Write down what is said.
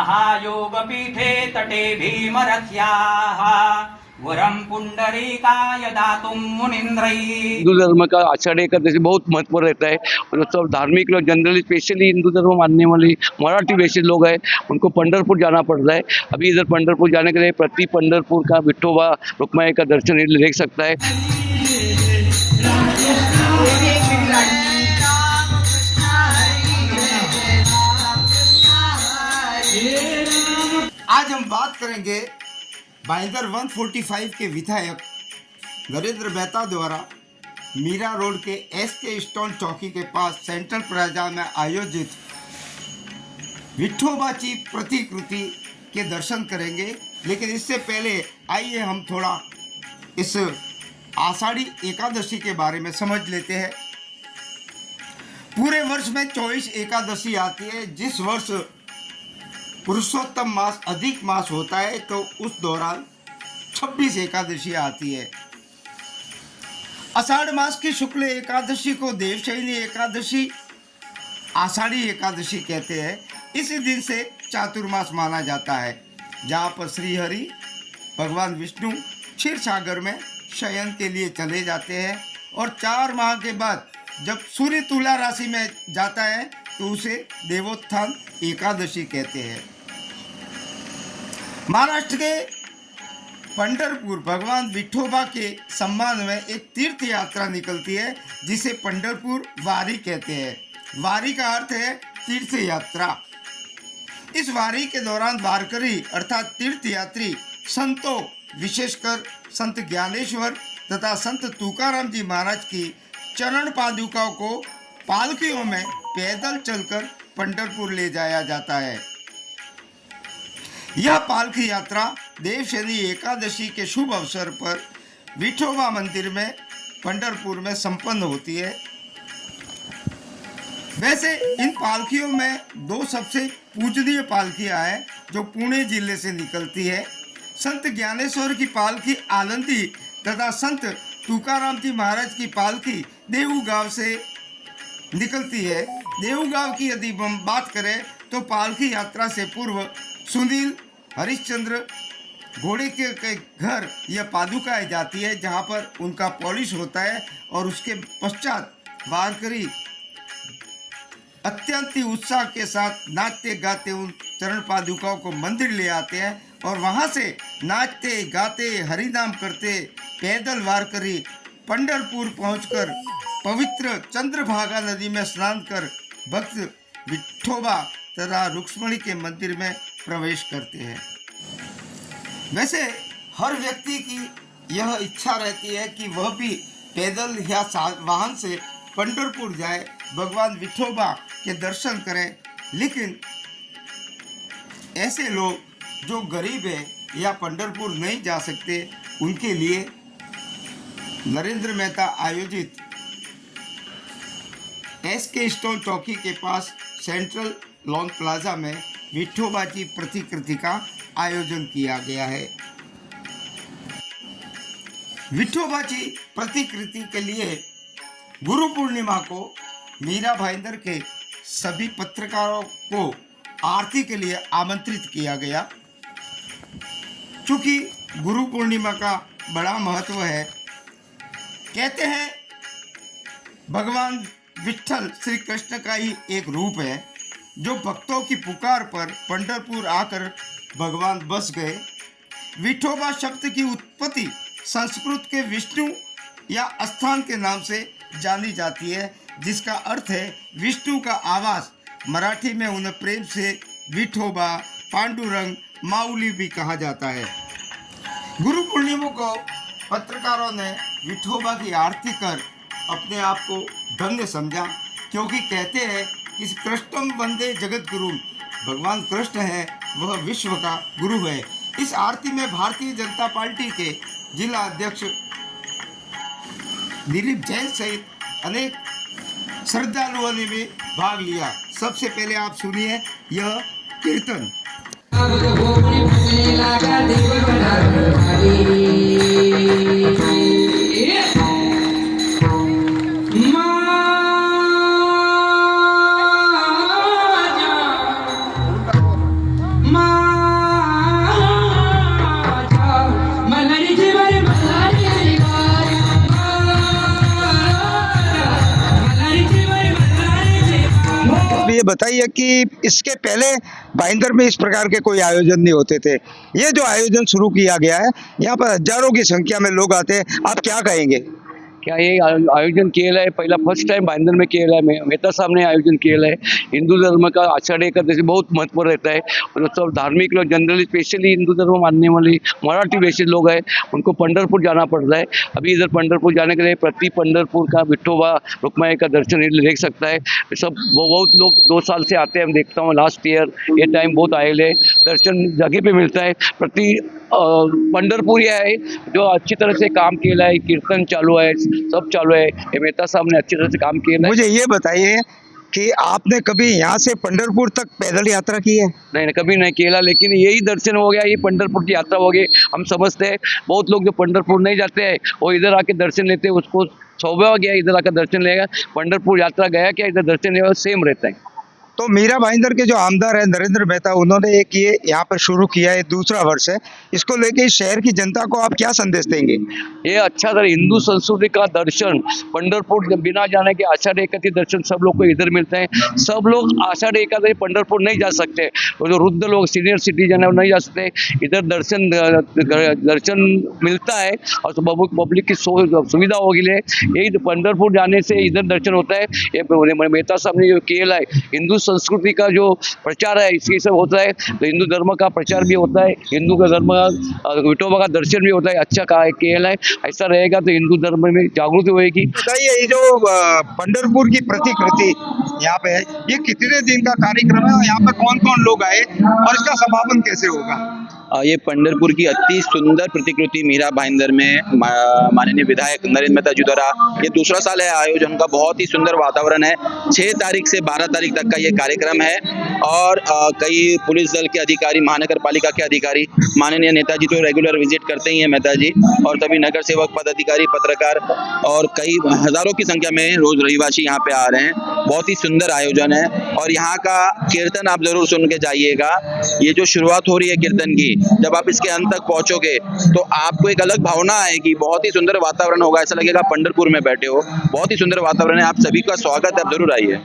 महायोगपीठे तटे भीमरथ्याः वरम पुंडरीकाय दातुम मुनीन्द्रैः। हिंदू धर्म का आषाढ़ी एकादशी बहुत महत्व रहता है और सब धार्मिक लोग जनरली स्पेशली हिंदू धर्म मानने वाले मराठी बेसिस लोग हैं, उनको पंढरपुर जाना पड़ता है। अभी इधर पंढरपुर जाने के लिए प्रति पंढरपुर का विठोबा रुक्माई का दर्शन देख सकता है। आज हम बात करेंगे भाईंदर 145 के विधायक नरेंद्र मेहता द्वारा मीरा रोड के एसके स्टोन चौकी के पास सेंट्रल प्लाजा में आयोजित विठोबाची प्रतिकृति के दर्शन करेंगे। लेकिन इससे पहले आइए हम थोड़ा इस आषाढ़ी एकादशी के बारे में समझ लेते हैं। पूरे वर्ष में 24 एकादशी आती है। जिस वर्ष पुरुषोत्तम मास अधिक मास होता है तो उस दौरान 26 एकादशी आती है। आषाढ़ मास की शुक्ल एकादशी को देवशयनी एकादशी आषाढ़ी एकादशी कहते हैं। इसी दिन से चातुर्मास माना जाता है, जहाँ पर श्री हरि भगवान विष्णु क्षीर सागर में शयन के लिए चले जाते हैं और 4 माह के बाद जब सूर्य तुला राशि में जाता है तो उसे देवोत्थान एकादशी कहते हैं। महाराष्ट्र के पंढरपुर भगवान विठोबा के सम्मान में एक तीर्थ यात्रा निकलती है, जिसे पंढरपुर वारी कहते हैं। वारी का अर्थ है तीर्थ यात्रा। इस वारी के दौरान वारकरी अर्थात तीर्थ यात्री संतों, विशेषकर संत ज्ञानेश्वर तथा संत तुकाराम जी महाराज की चरण पादुकाओं को पालकियों में पैदल चलकर पंढरपुर ले जाया जाता है। यह पालकी यात्रा देवशयनी एकादशी के शुभ अवसर पर विठोबा मंदिर में पंढरपुर में संपन्न होती है। वैसे इन पालकियों में 2 सबसे पूजनीय पालकियां हैं जो पुणे जिले से निकलती है। संत ज्ञानेश्वर की पालकी आलंदी तथा संत तुकाराम जी महाराज की पालकी देऊगांव से निकलती है। देऊगांव की यदि हम बात करें तो पालकी यात्रा से पूर्व सुनील हरिश्चंद्र घोड़े के घर यह पादुकाएं जाती है, जहां पर उनका पॉलिश होता है और उसके पश्चात वारकरी अत्यंत ही उत्साह के साथ नाचते गाते उन चरण पादुकाओं को मंदिर ले आते हैं और वहां से नाचते गाते हरिनाम करते पैदल वारकरी पंढरपुर पहुंचकर पवित्र चंद्रभागा नदी में स्नान कर भक्त विठोबा तथा रुक्मणी के मंदिर में प्रवेश करते हैं। वैसे हर व्यक्ति की यह इच्छा रहती है कि वह भी पैदल या वाहन से पंढरपुर जाए, भगवान विठोबा के दर्शन करें। लेकिन ऐसे लोग जो गरीब है या पंढरपुर नहीं जा सकते, उनके लिए नरेंद्र मेहता आयोजित एसके स्टोन चौकी के पास सेंट्रल लॉन प्लाजा में विठोबा की प्रतिकृति का आयोजन किया गया है। विठोबा की प्रतिकृति के लिए गुरु पूर्णिमा को मीरा भाईंदर के सभी पत्रकारों को आरती के लिए आमंत्रित किया गया। चूँकि गुरु पूर्णिमा का बड़ा महत्व है, कहते हैं भगवान विठल श्री कृष्ण का ही एक रूप है जो भक्तों की पुकार पर पंढरपुर आकर भगवान बस गए। विठोबा शब्द की उत्पत्ति संस्कृत के विष्णु या स्थान के नाम से जानी जाती है, जिसका अर्थ है विष्णु का आवास। मराठी में उन्हें प्रेम से विठोबा, पांडुरंग, माउली भी कहा जाता है। गुरु पूर्णिमा को पत्रकारों ने विठोबा की आरती कर अपने आप को धन्य समझा, क्योंकि कहते हैं इस कृष्णम वंदे जगत गुरु, भगवान कृष्ण है वह विश्व का गुरु है। इस आरती में भारतीय जनता पार्टी के जिला अध्यक्ष दिलीप जैन सहित अनेक श्रद्धालुओं ने भी भाग लिया। सबसे पहले आप सुनिए यह कीर्तन। मा बताइए कि इसके पहले भाईंदर में इस प्रकार के कोई आयोजन नहीं होते थे, ये जो आयोजन शुरू किया गया है यहाँ पर हजारों की संख्या में लोग आते हैं, आप क्या कहेंगे? क्या हे आयोजन केलं आहे पहिला फर्स्ट टाइम भाईंदर में केलं है, मेहता साहब ने आयोजन केलं है। हिंदू धर्म का आषाढ़ी एकादशी बहुत महत्व रहता है और सब धार्मिक लोग जनरली स्पेशली हिंदू धर्म मानने वाले मराठी बेसिस लोग हैं, उनको पंढरपुर जाना पड़ता है। अभी इधर पंढरपुर जाने के लिए प्रति पंढरपुर का विठोबा रुक्माई का दर्शन देख सकता है। सब बहुत लोग 2 साल से आते हैं, हम देखता हूँ लास्ट ईयर ये टाइम बहुत आए है, दर्शन जगह पे मिलता है। प्रति पंढरपूर ये है जो अच्छी तरह से काम किया है, कीर्तन चालू है, सब चालू है। ये मेहता साहब ने अच्छी तरह से काम किया है। मुझे ये बताइए कि आपने कभी यहाँ से पंढरपुर तक पैदल यात्रा की है? नहीं कभी नहीं किया, लेकिन यही दर्शन हो गया, ये पंढरपुर की यात्रा हो गई। हम समझते हैं बहुत लोग जो पंढरपुर नहीं जाते हैं वो इधर आके दर्शन लेते हैं, उसको सौभाग्य गया इधर आकर दर्शन लेगा। पंढरपुर यात्रा गया क्या इधर दर्शन लेगा, सेम रहता है। तो मीरा भाईंदर के जो आमदार है नरेंद्र मेहता, उन्होंने एक ये यहाँ पर शुरू किया है, दूसरा वर्ष है, इसको लेके शहर की जनता को आप क्या संदेश देंगे? ये अच्छा तरह हिंदू संस्कृति का दर्शन पंढरपुर बिना जाने के आषाढ़ एकादशी दर्शन सब लोग को इधर मिलते हैं। सब लोग आषाढ़ एकादशी पंढरपुर नहीं जा सकते, वो जो वृद्ध लोग सीनियर सिटीजन है वो नहीं जा सकते, इधर दर्शन मिलता है और पब्लिक की सुविधा होगी है। यही पंढरपुर जाने से इधर दर्शन होता है। ये मेहता साहब ने जो किया है हिंदू संस्कृति का जो प्रचार है इसके सब होता है, तो हिंदू धर्म का प्रचार भी होता है, हिंदू का धर्म विठोबा का दर्शन भी होता है। अच्छा किया है, ऐसा रहेगा तो हिंदू धर्म में जागृति होगी। बताइए ये जो पंढरपुर की प्रतिकृति यहाँ पे है, ये कितने दिन का कार्यक्रम है और यहाँ पे कौन कौन लोग आए और इसका समापन कैसे होगा? ये पंढरपुर की अति सुंदर प्रतिकृति मीरा भाईंदर में माननीय विधायक नरेंद्र मेहता जी द्वारा ये दूसरा साल है आयोजन का। बहुत ही सुंदर वातावरण है। 6 तारीख से 12 तारीख तक का ये कार्यक्रम है और कई पुलिस दल के अधिकारी, महानगर पालिका के अधिकारी, माननीय नेताजी तो रेगुलर विजिट करते ही हैं मेहता जी, और सभी नगर सेवक, पदाधिकारी, पत्रकार और कई हजारों की संख्या में रोज रहिवासी यहाँ पे आ रहे हैं। बहुत ही सुंदर आयोजन है और यहाँ का कीर्तन आप जरूर सुन के जाइएगा। ये जो शुरुआत हो रही है कीर्तन की, जब आप इसके अंत तक पहुंचोगे तो आपको एक अलग भावना आएगी। बहुत ही सुंदर वातावरण होगा, ऐसा लगेगा पंढरपुर में बैठे हो। बहुत ही सुंदर वातावरण है। आप सभी का स्वागत है, आप जरूर आइए।